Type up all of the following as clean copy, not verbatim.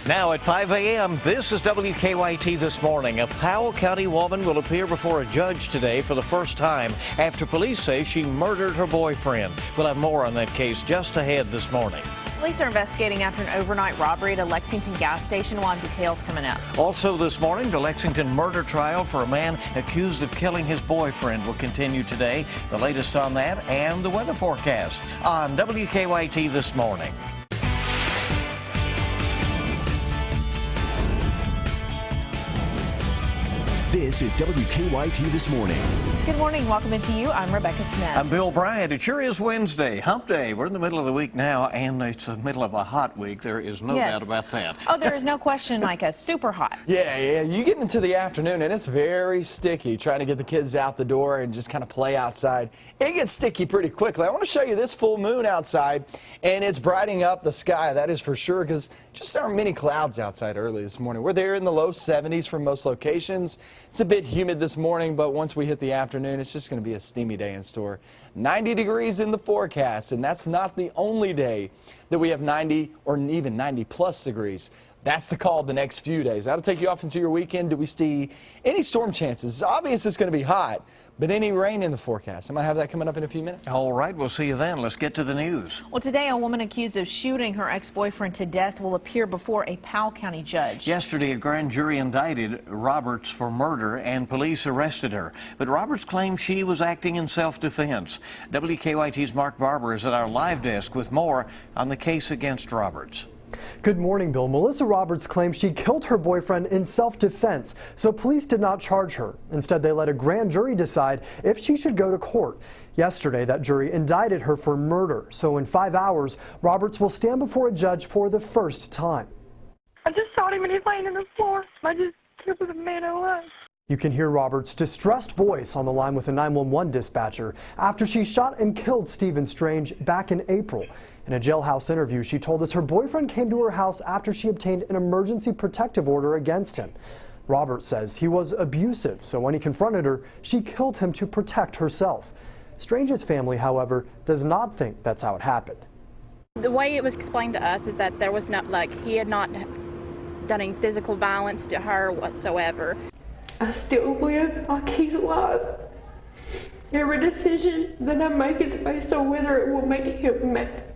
Now at 5 a.m., this is WKYT This Morning. A Powell County woman will appear before a judge today for the first time after police say she murdered her boyfriend. We'll have more on that case just ahead this morning. Police are investigating after an overnight robbery at a Lexington gas station. We'll have details coming up. Also this morning, the Lexington murder trial for a man accused of killing his boyfriend will continue today. The latest on that and the weather forecast on WKYT This Morning. This is WKYT This Morning. Good morning. Welcome into you. I'm Rebecca Smith. I'm Bill Bryant. It sure is Wednesday, hump day. We're in the middle of the week now, and it's the middle of a hot week. There is no doubt about that. Oh, there is no question, Micah. Super hot. Yeah. You get into the afternoon, and it's very sticky trying to get the kids out the door and just kind of play outside. It gets sticky pretty quickly. I want to show you this full moon outside, and it's brightening up the sky. That is for sure, because just aren't many clouds outside early this morning. We're there in the low 70s for most locations. It's a bit humid this morning, but once we hit the afternoon, it's just going to be a steamy day in store. 90 degrees in the forecast, and that's not the only day that we have 90 or even 90-plus degrees. That's the call the next few days. That'll take you off into your weekend. Do we see any storm chances? It's obvious it's going to be hot, but any rain in the forecast? I might have that coming up in a few minutes. All right, we'll see you then. Let's get to the news. Well, today, a woman accused of shooting her ex-boyfriend to death will appear before a Powell County judge. Yesterday, a grand jury indicted Roberts for murder, and police arrested her. But Roberts claims she was acting in self-defense. WKYT's Mark Barber is at our live desk with more on the case against Roberts. Good morning, Bill. Melissa Roberts claims she killed her boyfriend in self-defense, so police did not charge her. Instead, they let a grand jury decide if she should go to court. Yesterday, that jury indicted her for murder, so in 5 hours, Roberts will stand before a judge for the first time. I just saw him and he's laying on the floor. I just killed the man alive. You can hear Roberts' distressed voice on the line with a 911 dispatcher after she shot and killed Stephen Strange back in April. In a jailhouse interview, she told us her boyfriend came to her house after she obtained an emergency protective order against him. Roberts says he was abusive, so when he confronted her, she killed him to protect herself. Strange's family, however, does not think that's how it happened. The way it was explained to us is that there was not, he had not done any physical violence to her whatsoever. I still live like he's alive. Every decision that I make is based on whether it will make him mad.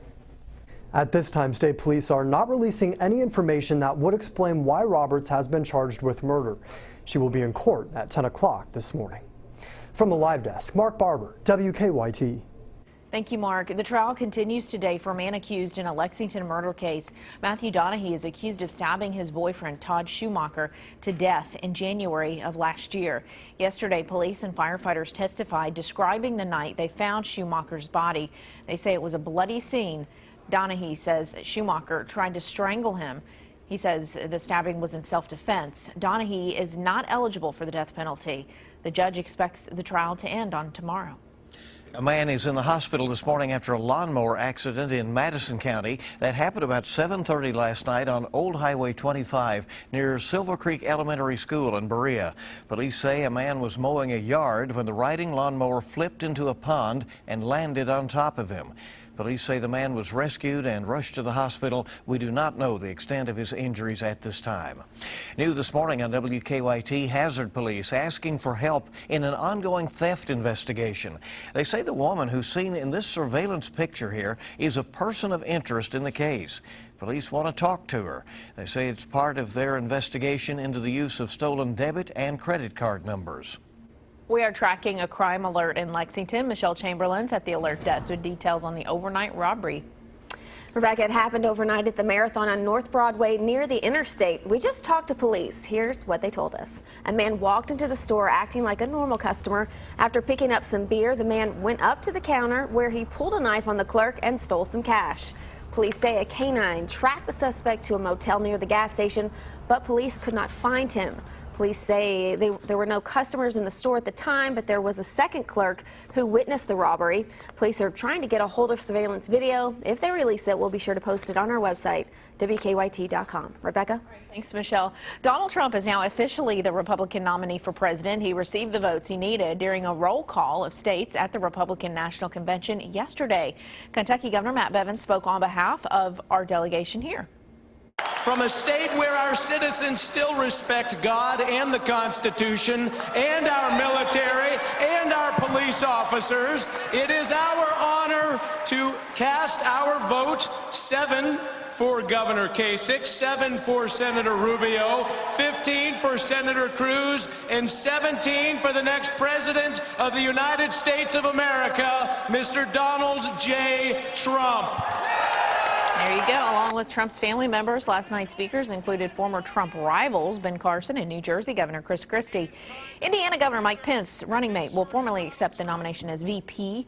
At this time, state police are not releasing any information that would explain why Roberts has been charged with murder. She will be in court at 10 o'clock this morning. From the live desk, Mark Barber, WKYT. Thank you, Mark. The trial continues today for a man accused in a Lexington murder case. Matthew Donahue is accused of stabbing his boyfriend, Todd Schumacher, to death in January of last year. Yesterday, police and firefighters testified describing the night they found Schumacher's body. They say it was a bloody scene. Donahue says Schumacher tried to strangle him. He says the stabbing was in self-defense. Donahue is not eligible for the death penalty. The judge expects the trial to end on tomorrow. A man is in the hospital this morning after a lawnmower accident in Madison County. That happened about 7:30 last night on Old Highway 25 near Silver Creek Elementary School in Berea. Police say a man was mowing a yard when the riding lawnmower flipped into a pond and landed on top of him. Police say the man was rescued and rushed to the hospital. We do not know the extent of his injuries at this time. New this morning on WKYT, Hazard Police asking for help in an ongoing theft investigation. They say the woman who's seen in this surveillance picture here is a person of interest in the case. Police want to talk to her. They say it's part of their investigation into the use of stolen debit and credit card numbers. We are tracking a crime alert in Lexington. Michelle Chamberlain's at the alert desk with details on the overnight robbery. Rebecca, it happened overnight at the Marathon on North Broadway near the interstate. We just talked to police. Here's what they told us. A man walked into the store acting like a normal customer. After picking up some beer, the man went up to the counter where he pulled a knife on the clerk and stole some cash. Police say a canine tracked the suspect to a motel near the gas station, but police could not find him. Police say there were no customers in the store at the time, but there was a second clerk who witnessed the robbery. Police are trying to get a hold of surveillance video. If they release it, we'll be sure to post it on our website, WKYT.com. Rebecca? Thanks, Michelle. Donald Trump is now officially the Republican nominee for president. He received the votes he needed during a roll call of states at the Republican National Convention yesterday. Kentucky Governor Matt Bevin spoke on behalf of our delegation here. from a state where our citizens still respect God and the Constitution and our military and our police officers. It is our honor to cast our vote. 7 for Governor Kasich, 7 for Senator Rubio, 15 for Senator Cruz, and 17 for the next President of the United States of America, Mr. Donald J. Trump. There you go. Along with Trump's family members, last night's speakers included former Trump rivals Ben Carson and New Jersey Governor Chris Christie. Indiana Governor Mike Pence, running mate, will formally accept the nomination as VP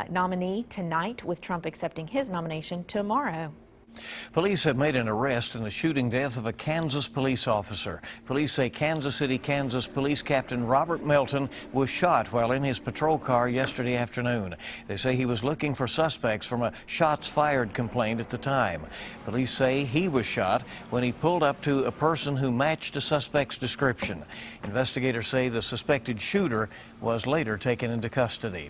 nominee tonight, with Trump accepting his nomination tomorrow. Police have made an arrest in the shooting death of a Kansas police officer. Police say Kansas City, Kansas Police Captain Robert Melton was shot while in his patrol car yesterday afternoon. They say he was looking for suspects from a shots fired complaint at the time. Police say he was shot when he pulled up to a person who matched a suspect's description. Investigators say the suspected shooter was later taken into custody.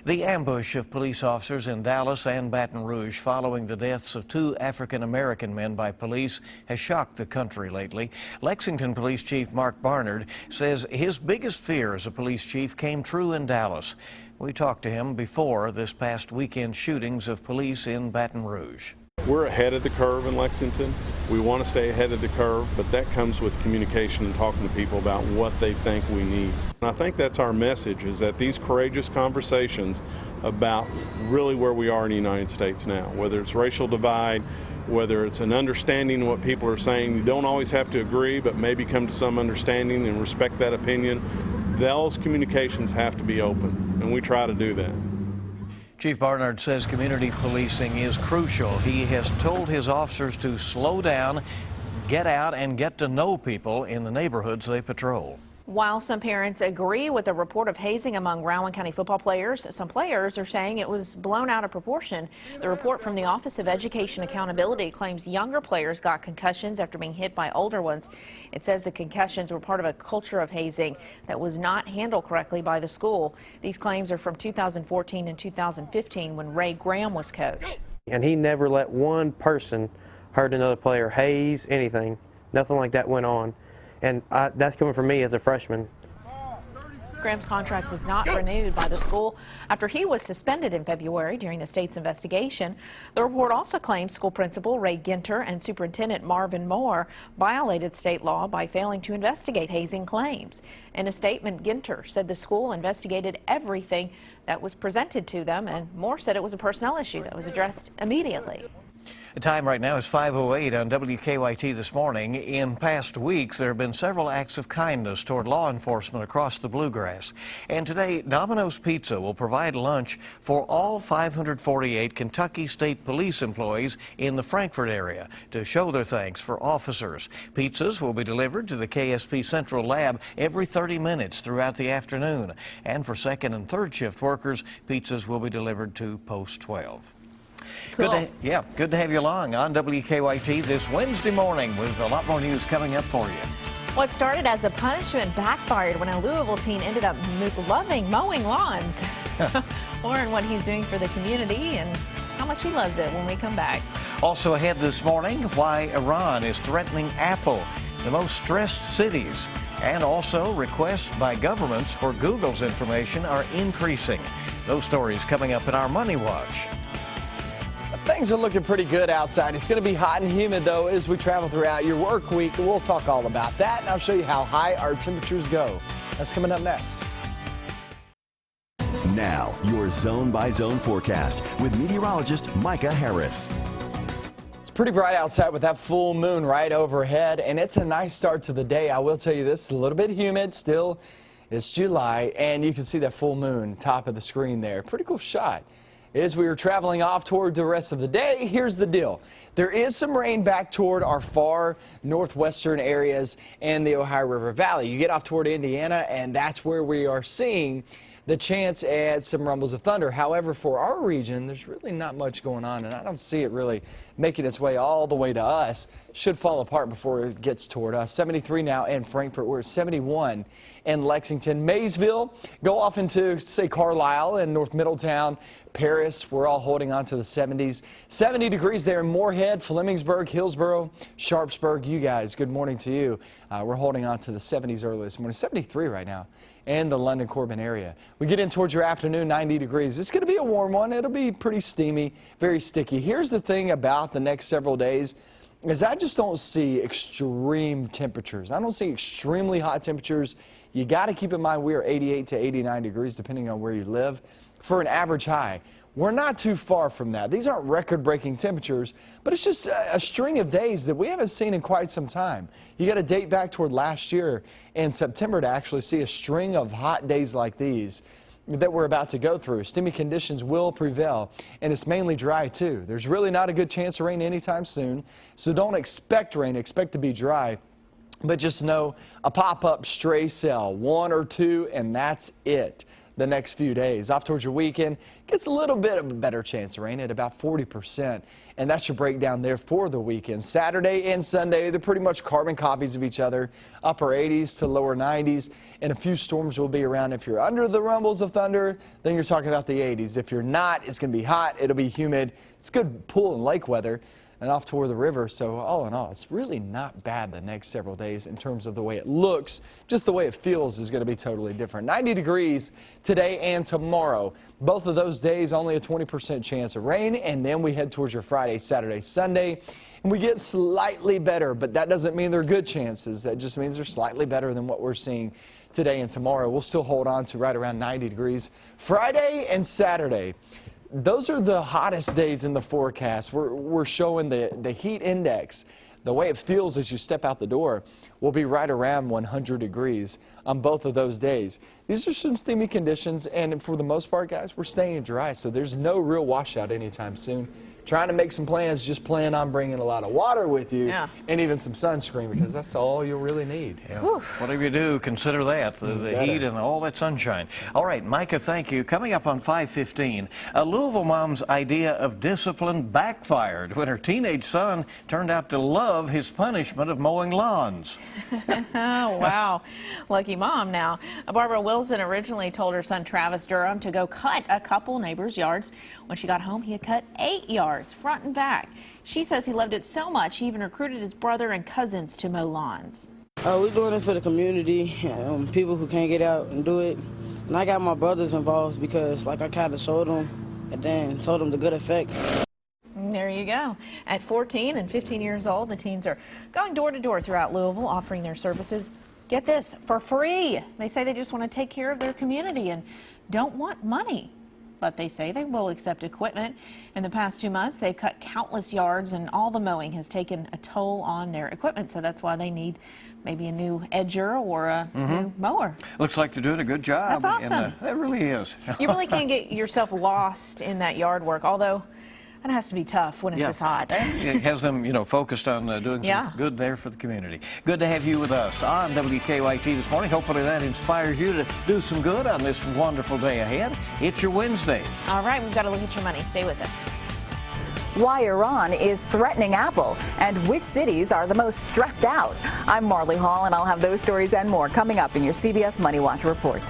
The ambush of police officers in Dallas and Baton Rouge following the deaths of 2 African-American men by police has shocked the country lately. Lexington Police Chief Mark Barnard says his biggest fear as a police chief came true in Dallas. We talked to him before this past weekend shootings of police in Baton Rouge. We're ahead of the curve in Lexington. We want to stay ahead of the curve, but that comes with communication and talking to people about what they think we need. And I think that's our message, is that these courageous conversations about really where we are in the United States now, whether it's racial divide, whether it's an understanding of what people are saying. You don't always have to agree, but maybe come to some understanding and respect that opinion. Those communications have to be open, and we try to do that. Chief Barnard says community policing is crucial. He has told his officers to slow down, get out, and get to know people in the neighborhoods they patrol. While some parents agree with the report of hazing among Rowan County football players, some players are saying it was blown out of proportion. The report from the Office of Education Accountability claims younger players got concussions after being hit by older ones. It says the concussions were part of a culture of hazing that was not handled correctly by the school. These claims are from 2014 and 2015 when Ray Graham was coach. And he never let one person hurt another player, haze, anything. Nothing like that went on. And that's coming from me as a freshman. Graham's contract was not renewed by the school after he was suspended in February during the state's investigation. The report also claims school principal Ray Ginter and superintendent Marvin Moore violated state law by failing to investigate hazing claims. In a statement, Ginter said the school investigated everything that was presented to them, and Moore said it was a personnel issue that was addressed immediately. The time right now is 5:08 on WKYT this morning. In past weeks, there have been several acts of kindness toward law enforcement across the Bluegrass. And today, Domino's Pizza will provide lunch for all 548 Kentucky State Police employees in the Frankfort area to show their thanks for officers. Pizzas will be delivered to the KSP Central Lab every 30 minutes throughout the afternoon. And for second and third shift workers, pizzas will be delivered to Post 12. Cool. Good to have you along on WKYT this Wednesday morning with a lot more news coming up for you. What started as a punishment backfired when a Louisville teen ended up loving mowing lawns. Lauren, what he's doing for the community and how much he loves it when we come back. Also ahead this morning, why Iran is threatening Apple, the most stressed cities, and also requests by governments for Google's information are increasing. Those stories coming up in our Money Watch. Things are looking pretty good outside. It's going to be hot and humid, though, as we travel throughout your work week. We'll talk all about that, and I'll show you how high our temperatures go. That's coming up next. Now, your zone-by-zone forecast with meteorologist Micah Harris. It's pretty bright outside with that full moon right overhead, and it's a nice start to the day. I will tell you this, a little bit humid still. It's July, and you can see that full moon top of the screen there. Pretty cool shot. As we are traveling off toward the rest of the day, here's the deal. There is some rain back toward our far northwestern areas and the Ohio River Valley. You get off toward Indiana, and that's where we are seeing the chance at some rumbles of thunder. However, for our region, there's really not much going on, and I don't see it really making its way all the way to us. Should fall apart before it gets toward us. 73 now in Frankfort. We're at 71 in Lexington. Maysville, go off into, say, Carlisle and North Middletown. Paris, we're all holding on to the 70s. 70 degrees there in Moorhead, Flemingsburg, Hillsborough, Sharpsburg. You guys, good morning to you. We're holding on to the 70s early this morning. 73 right now in the London Corbin area. We get in towards your afternoon, 90 degrees. It's going to be a warm one. It'll be pretty steamy, very sticky. Here's the thing about the next several days is I just don't see extreme temperatures. I don't see extremely hot temperatures. You got to keep in mind we are 88 to 89 degrees depending on where you live for an average high. We're not too far from that. These aren't record-breaking temperatures, but it's just a string of days that we haven't seen in quite some time. You got to date back toward last year in September to actually see a string of hot days like these that we're about to go through. Steamy conditions will prevail, and it's mainly dry too. There's really not a good chance of rain anytime soon, so don't expect rain, expect to be dry. But just know a pop-up stray cell, 1 or 2, and that's it. The next few days. Off towards your weekend, gets a little bit of a better chance of rain at about 40%. And that's your breakdown there for the weekend. Saturday and Sunday, they're pretty much carbon copies of each other. Upper 80s to lower 90s. And a few storms will be around. If you're under the rumbles of thunder, then you're talking about the 80s. If you're not, it's going to be hot. It'll be humid. It's good pool and lake weather. And off toward the river, so all in all, it's really not bad the next several days in terms of the way it looks. Just the way it feels is going to be totally different. 90 degrees today and tomorrow. Both of those days, only a 20% chance of rain, and then we head towards your Friday, Saturday, Sunday, and we get slightly better, but that doesn't mean they're good chances. That just means they're slightly better than what we're seeing today and tomorrow. We'll still hold on to right around 90 degrees Friday and Saturday. Those are the hottest days in the forecast. We're showing the heat index. The way it feels as you step out the door will be right around 100 degrees on both of those days. These are some steamy conditions, and for the most part, guys, we're staying dry, so there's no real washout anytime soon. Trying to make some plans, just plan on bringing a lot of water with you and even some sunscreen, because that's all you'll really need. Yeah. Whatever you do, consider that, the heat and all that sunshine. All right, Micah, thank you. Coming up on 5:15, a Louisville mom's idea of discipline backfired when her teenage son turned out to love his punishment of mowing lawns. Oh, wow. Lucky mom now. Barbara Wilson originally told her son Travis Durham to go cut a couple neighbors' yards. When she got home, he had cut 8 yards. Front and back. She says he loved it so much he even recruited his brother and cousins to mow lawns. We're doing it for the community, people who can't get out and do it. And I got my brothers involved because I kind of showed them and then told them the good effects. There you go. At 14 and 15 years old, the teens are going door to door throughout Louisville, offering their services, get this, for free. They say they just want to take care of their community and don't want money. But they say they will accept equipment. In the past 2 months, they've cut countless yards, and all the mowing has taken a toll on their equipment. So that's why they need maybe a new edger or a new mower. Looks like they're doing a good job. That's awesome. It really is. You really can't get yourself lost in that yard work, although that has to be tough when it's this hot. It has them, focused on doing some good there for the community. Good to have you with us on WKYT this morning. Hopefully that inspires you to do some good on this wonderful day ahead. It's your Wednesday. All right, we've got to look at your money. Stay with us. Why Iran is threatening Apple and which cities are the most stressed out. I'm Marley Hall, and I'll have those stories and more coming up in your CBS Money Watch report.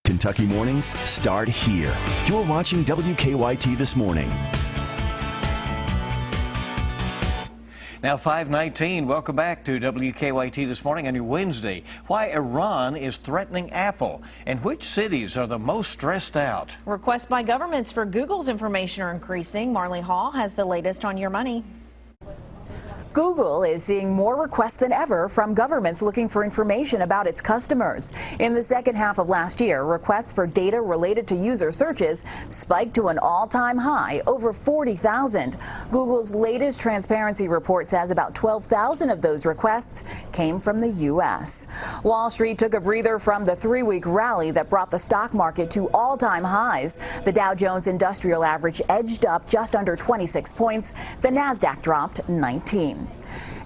Kentucky mornings start here. You're watching WKYT this morning. Now 5:19, welcome back to WKYT this morning on your Wednesday. Why Iran is threatening Apple and which cities are the most stressed out. Requests by governments for Google's information are increasing. Marley Hall has the latest on your money. Google is seeing more requests than ever from governments looking for information about its customers. In the second half of last year, requests for data related to user searches spiked to an all-time high, over 40,000. Google's latest transparency report says about 12,000 of those requests came from the U.S. Wall Street took a breather from the 3-week rally that brought the stock market to all-time highs. The Dow Jones Industrial Average edged up just under 26 points. The Nasdaq dropped 19.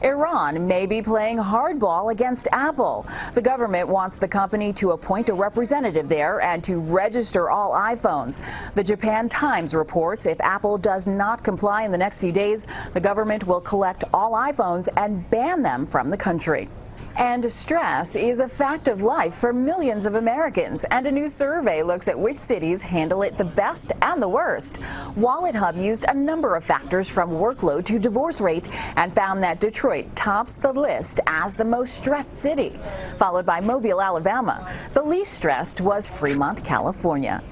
Iran may be playing hardball against Apple. The government wants the company to appoint a representative there and to register all iPhones. The Japan Times reports if Apple does not comply in the next few days, the government will collect all iPhones and ban them from the country. And stress is a fact of life for millions of Americans, and a new survey looks at which cities handle it the best and the worst. Wallet Hub used a number of factors from workload to divorce rate and found that Detroit tops the list as the most stressed city, followed by Mobile, Alabama. The least stressed was Fremont, California.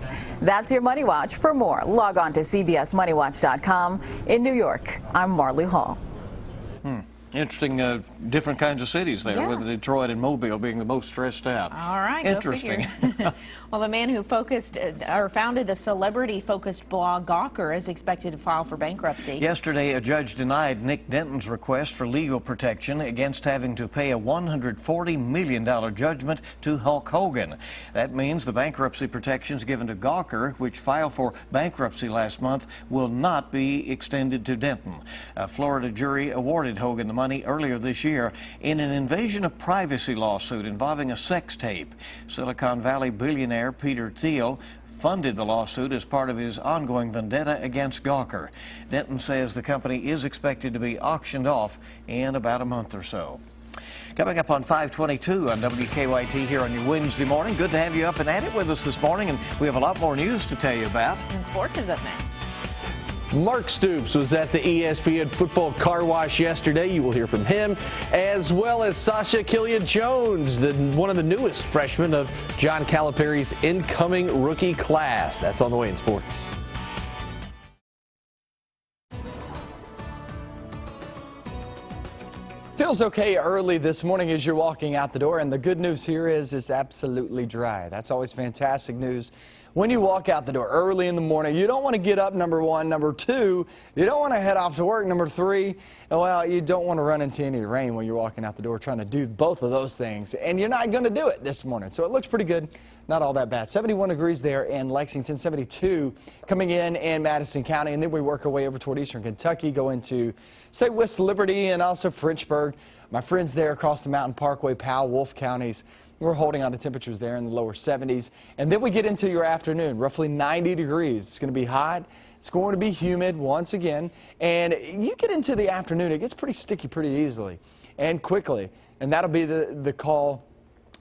That's your Money Watch. For more, log on to CBSMoneyWatch.com. In New York, I'm Marley Hall. Interesting, different kinds of cities there, with Detroit and Mobile being the most stressed out. All right, interesting. Go figure. Well, the man who founded the celebrity-focused blog Gawker is expected to file for bankruptcy. Yesterday, a judge denied Nick Denton's request for legal protection against having to pay a $140 million judgment to Hulk Hogan. That means the bankruptcy protections given to Gawker, which filed for bankruptcy last month, will not be extended to Denton. A Florida jury awarded Hogan the money earlier this year in an invasion of privacy lawsuit involving a sex tape. Silicon Valley billionaire Peter Thiel funded the lawsuit as part of his ongoing vendetta against Gawker. Denton says the company is expected to be auctioned off in about a month or so. Coming up on 522 on WKYT here on your Wednesday morning. Good to have you up and at it with us this morning, and we have a lot more news to tell you about. And sports is up next. Mark Stoops was at the ESPN football car wash yesterday. You will hear from him, as well as Sasha Killian-Jones, one of the newest freshmen of John Calipari's incoming rookie class. That's on the way in sports. Feels okay early this morning as you're walking out the door, and the good news here is it's absolutely dry. That's always fantastic news. When you walk out the door early in the morning, you don't want to get up, number one. Number two, you don't want to head off to work. Number three, well, you don't want to run into any rain when you're walking out the door trying to do both of those things. And you're not going to do it this morning. So it looks pretty good. Not all that bad. 71 degrees there in Lexington, 72 coming in Madison County. And then we work our way over toward eastern Kentucky, go into, say, West Liberty and also Frenchburg. My friends there across the Mountain Parkway, Powell, Wolfe counties. We're holding on to temperatures there in the lower 70s. And then we get into your afternoon, roughly 90 degrees. It's going to be hot. It's going to be humid once again. And you get into the afternoon, it gets pretty sticky pretty easily and quickly. And that'll be the call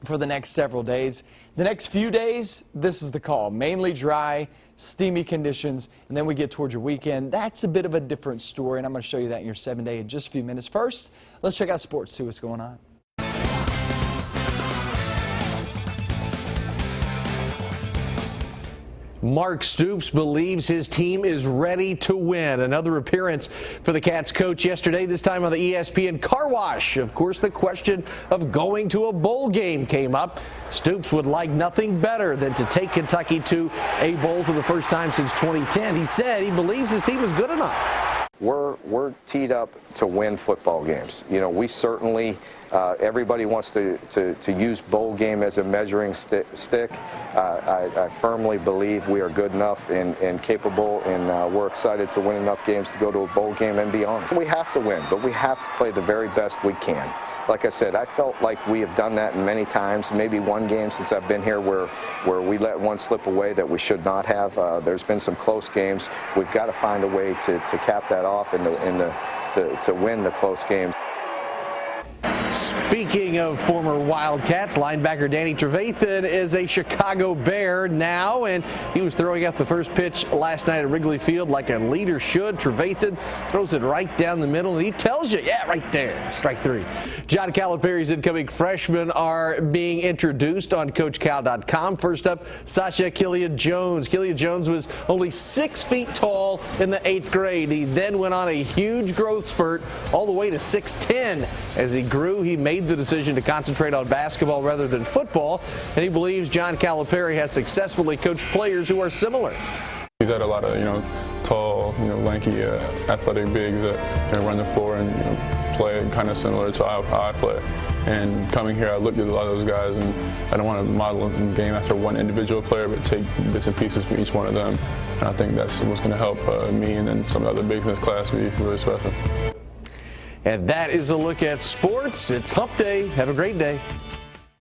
for the next several days. The next few days, this is the call. Mainly dry, steamy conditions, and then we get towards your weekend. That's a bit of a different story, and I'm going to show you that in your 7-day in just a few minutes. First, let's check out sports, see what's going on. Mark Stoops believes his team is ready to win. Another appearance for the Cats coach yesterday, this time on the ESPN car wash. Of course, the question of going to a bowl game came up. Stoops would like nothing better than to take Kentucky to a bowl for the first time since 2010. He said he believes his team is good enough. We're teed up to win football games. You know, we certainly, everybody wants to use bowl game as a measuring stick. I firmly believe we are good enough and capable, and we're excited to win enough games to go to a bowl game and beyond. We have to win, but we have to play the very best we can. Like I said, I felt like we have done that many times, maybe one game since I've been here where we let one slip away that we should not have. There's been some close games. We've got to find a way to cap that off and to win the close games. Speaking of former Wildcats, linebacker Danny Trevathan is a Chicago Bear now, and he was throwing out the first pitch last night at Wrigley Field like a leader should. Trevathan throws it right down the middle, and he tells you, yeah, right there, strike three. John Calipari's incoming freshmen are being introduced on CoachCal.com. First up, Sasha Killian-Jones. Killian-Jones was only 6 feet tall in the 8th grade. He then went on a huge growth spurt all the way to 6'10". As he grew, he made the decision to concentrate on basketball rather than football, and he believes John Calipari has successfully coached players who are similar. He's had a lot of, tall, lanky, athletic bigs that run the floor and, play kind of similar to how I play. And coming here, I looked at a lot of those guys, and I don't want to model the game after one individual player, but take bits and pieces from each one of them. And I think that's what's going to help me and then some of the other bigs in this class be really special. And that is a look at sports. It's Hump Day. Have a great day.